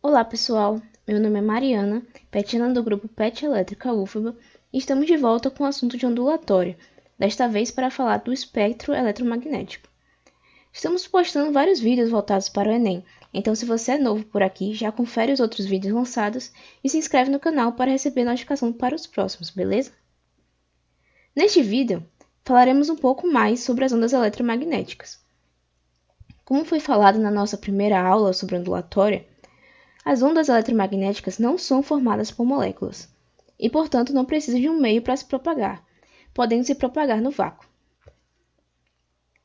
Olá pessoal, meu nome é Mariana, petiana do grupo PET Elétrica UFBA, e estamos de volta com o assunto de ondulatório, desta vez para falar do espectro eletromagnético. Estamos postando vários vídeos voltados para o Enem, então se você é novo por aqui, já confere os outros vídeos lançados e se inscreve no canal para receber notificação para os próximos, beleza? Neste vídeo, falaremos um pouco mais sobre as ondas eletromagnéticas. Como foi falado na nossa primeira aula sobre ondulatória, as ondas eletromagnéticas não são formadas por moléculas e, portanto, não precisam de um meio para se propagar, podendo se propagar no vácuo.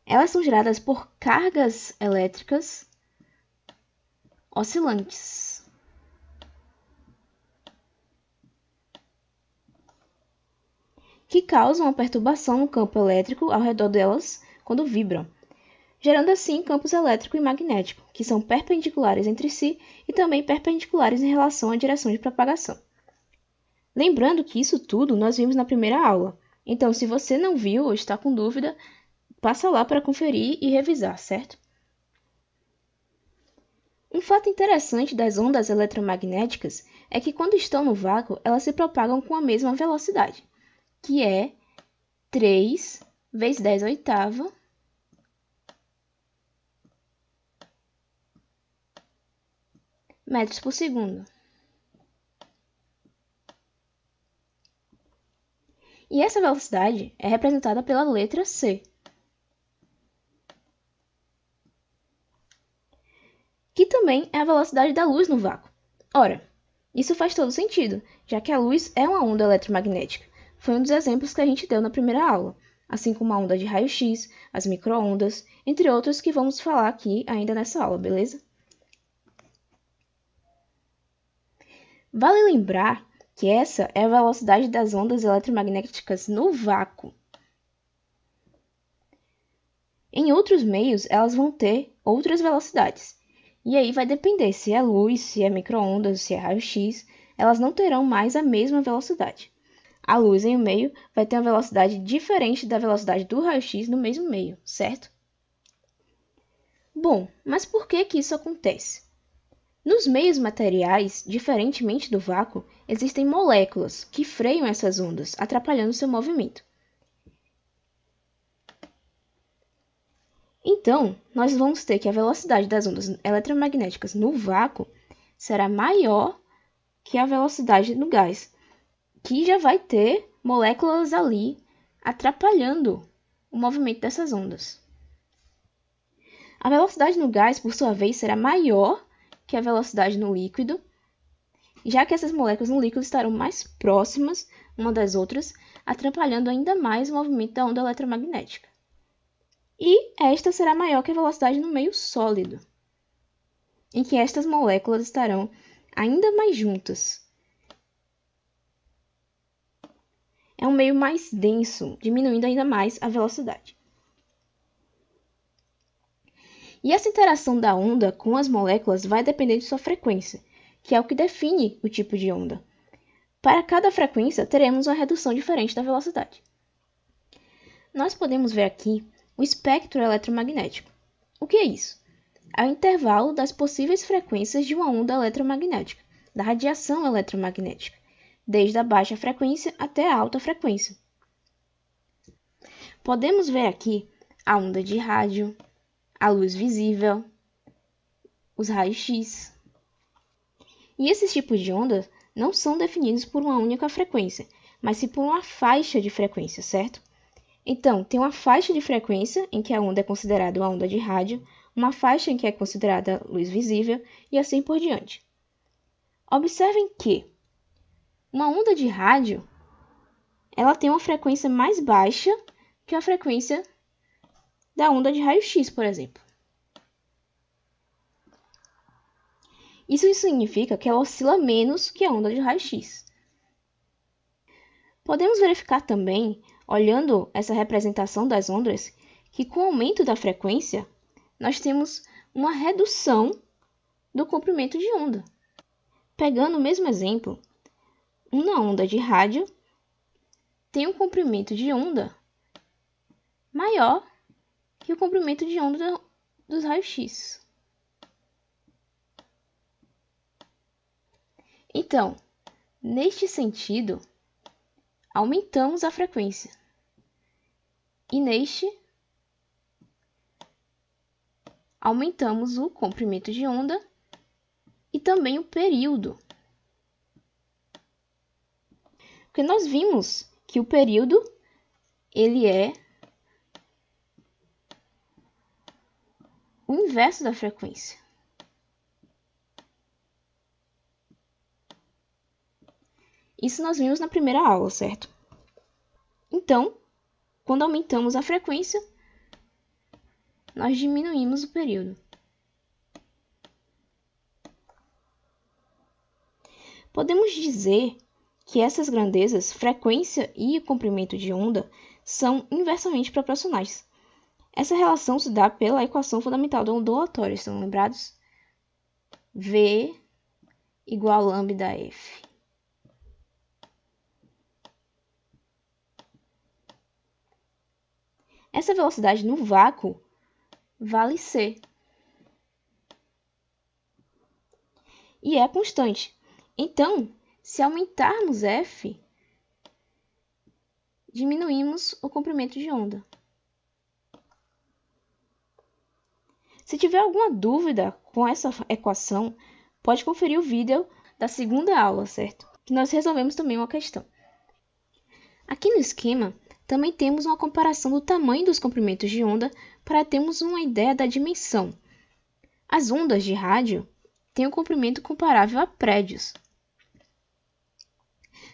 Elas são geradas por cargas elétricas oscilantes. Que causam uma perturbação no campo elétrico ao redor delas quando vibram, gerando assim campos elétrico e magnético, que são perpendiculares entre si e também perpendiculares em relação à direção de propagação. Lembrando que isso tudo nós vimos na primeira aula, então se você não viu ou está com dúvida, passa lá para conferir e revisar, certo? Um fato interessante das ondas eletromagnéticas é que quando estão no vácuo, elas se propagam com a mesma velocidade, que é 3 vezes 10 oitava metros por segundo. E essa velocidade é representada pela letra C, que também é a velocidade da luz no vácuo. Ora, isso faz todo sentido, já que a luz é uma onda eletromagnética. Foi um dos exemplos que a gente deu na primeira aula, assim como a onda de raio-x, as micro-ondas, entre outros que vamos falar aqui ainda nessa aula, beleza? Vale lembrar que essa é a velocidade das ondas eletromagnéticas no vácuo. Em outros meios, elas vão ter outras velocidades. E aí vai depender se é luz, se é micro-ondas, se é raio-x, elas não terão mais a mesma velocidade. A luz em um meio vai ter uma velocidade diferente da velocidade do raio-x no mesmo meio, certo? Bom, mas por que isso acontece? Nos meios materiais, diferentemente do vácuo, existem moléculas que freiam essas ondas, atrapalhando seu movimento. Então, nós vamos ter que a velocidade das ondas eletromagnéticas no vácuo será maior que a velocidade no gás, que já vai ter moléculas ali atrapalhando o movimento dessas ondas. A velocidade no gás, por sua vez, será maior que a velocidade no líquido, já que essas moléculas no líquido estarão mais próximas uma das outras, atrapalhando ainda mais o movimento da onda eletromagnética. E esta será maior que a velocidade no meio sólido, em que estas moléculas estarão ainda mais juntas. É um meio mais denso, diminuindo ainda mais a velocidade. E essa interação da onda com as moléculas vai depender de sua frequência, que é o que define o tipo de onda. Para cada frequência, teremos uma redução diferente da velocidade. Nós podemos ver aqui o espectro eletromagnético. O que é isso? É o intervalo das possíveis frequências de uma onda eletromagnética, da radiação eletromagnética, desde a baixa frequência até a alta frequência. Podemos ver aqui a onda de rádio, a luz visível, os raios-x. E esses tipos de ondas não são definidos por uma única frequência, mas sim por uma faixa de frequência, certo? Então, tem uma faixa de frequência em que a onda é considerada uma onda de rádio, uma faixa em que é considerada luz visível e assim por diante. Observem que uma onda de rádio ela tem uma frequência mais baixa que a frequência da onda de raio-x, por exemplo. Isso significa que ela oscila menos que a onda de raio-x. Podemos verificar também, olhando essa representação das ondas, que com o aumento da frequência, nós temos uma redução do comprimento de onda. Pegando o mesmo exemplo, uma onda de rádio tem um comprimento de onda maior que o comprimento de onda dos raios-x. Então, neste sentido, aumentamos a frequência. E neste, aumentamos o comprimento de onda e também o período. Porque nós vimos que o período ele é o inverso da frequência. Isso nós vimos na primeira aula, certo? Então, quando aumentamos a frequência, nós diminuímos o período. Podemos dizer que essas grandezas, frequência e comprimento de onda, são inversamente proporcionais. Essa relação se dá pela equação fundamental da ondulatória, estão lembrados? V igual a lambda F. Essa velocidade no vácuo vale c. E é constante. Então, se aumentarmos f, diminuímos o comprimento de onda. Se tiver alguma dúvida com essa equação, pode conferir o vídeo da segunda aula, certo? Que nós resolvemos também uma questão. Aqui no esquema, também temos uma comparação do tamanho dos comprimentos de onda para termos uma ideia da dimensão. As ondas de rádio têm um comprimento comparável a prédios.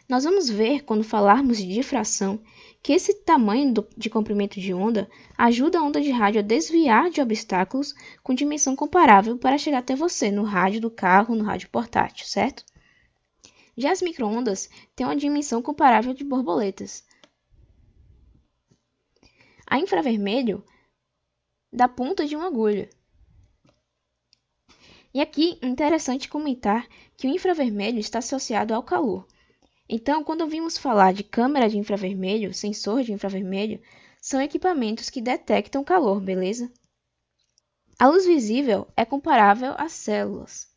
Nós vamos ver, quando falarmos de difração, que esse tamanho de comprimento de onda ajuda a onda de rádio a desviar de obstáculos com dimensão comparável para chegar até você no rádio do carro, no rádio portátil, certo? Já as micro-ondas têm uma dimensão comparável de borboletas. A infravermelho da ponta de uma agulha. E aqui é interessante comentar que o infravermelho está associado ao calor. Então, quando ouvimos falar de câmera de infravermelho, sensor de infravermelho, são equipamentos que detectam calor, beleza? A luz visível é comparável às células.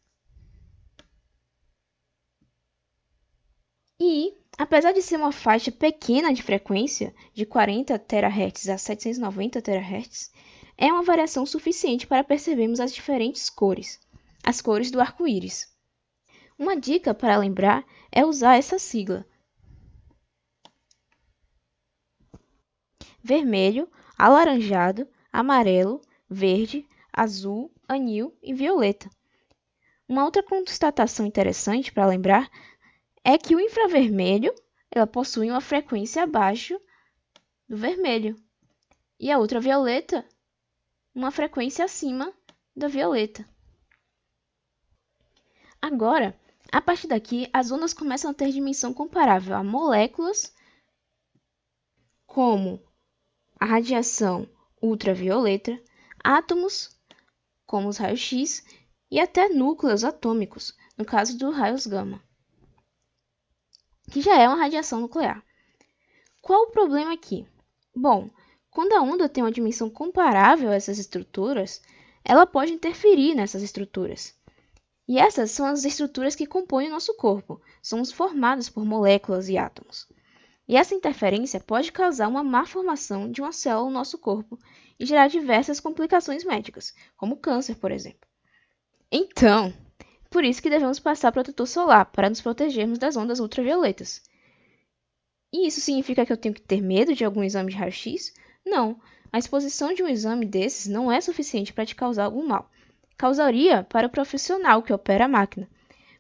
E, apesar de ser uma faixa pequena de frequência, de 40 THz a 790 THz, é uma variação suficiente para percebermos as diferentes cores, as cores do arco-íris. Uma dica para lembrar é usar essa sigla: vermelho, alaranjado, amarelo, verde, azul, anil e violeta. Uma outra constatação interessante para lembrar é que o infravermelho ela possui uma frequência abaixo do vermelho e a ultravioleta uma frequência acima da violeta. Agora, a partir daqui, as ondas começam a ter dimensão comparável a moléculas, como a radiação ultravioleta, átomos, como os raios-x, e até núcleos atômicos, no caso dos raios gama, que já é uma radiação nuclear. Qual o problema aqui? Bom, quando a onda tem uma dimensão comparável a essas estruturas, ela pode interferir nessas estruturas. E essas são as estruturas que compõem o nosso corpo, somos formados por moléculas e átomos. E essa interferência pode causar uma má formação de uma célula no nosso corpo e gerar diversas complicações médicas, como câncer, por exemplo. Então, por isso que devemos passar protetor solar, para nos protegermos das ondas ultravioletas. E isso significa que eu tenho que ter medo de algum exame de raio-x? Não, a exposição de um exame desses não é suficiente para te causar algum mal. Causaria para o profissional que opera a máquina.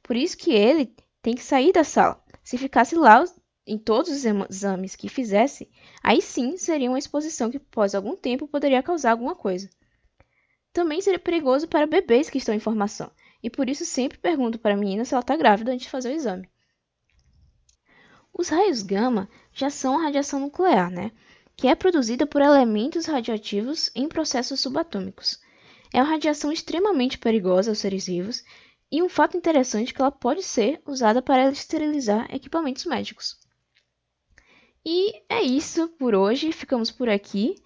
Por isso que ele tem que sair da sala. Se ficasse lá em todos os exames que fizesse, aí sim seria uma exposição que, após algum tempo, poderia causar alguma coisa. Também seria perigoso para bebês que estão em formação, e por isso sempre pergunto para a menina se ela está grávida antes de fazer o exame. Os raios gama já são a radiação nuclear, que é produzida por elementos radioativos em processos subatômicos. É uma radiação extremamente perigosa aos seres vivos e um fato interessante é que ela pode ser usada para esterilizar equipamentos médicos. E é isso por hoje, ficamos por aqui.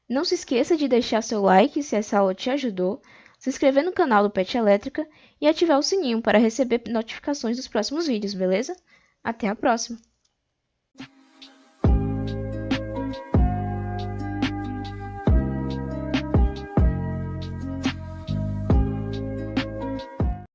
Não se esqueça de deixar seu like se essa aula te ajudou. se inscrever no canal do Pet Elétrica e ativar o sininho para receber notificações dos próximos vídeos, beleza? Até a próxima!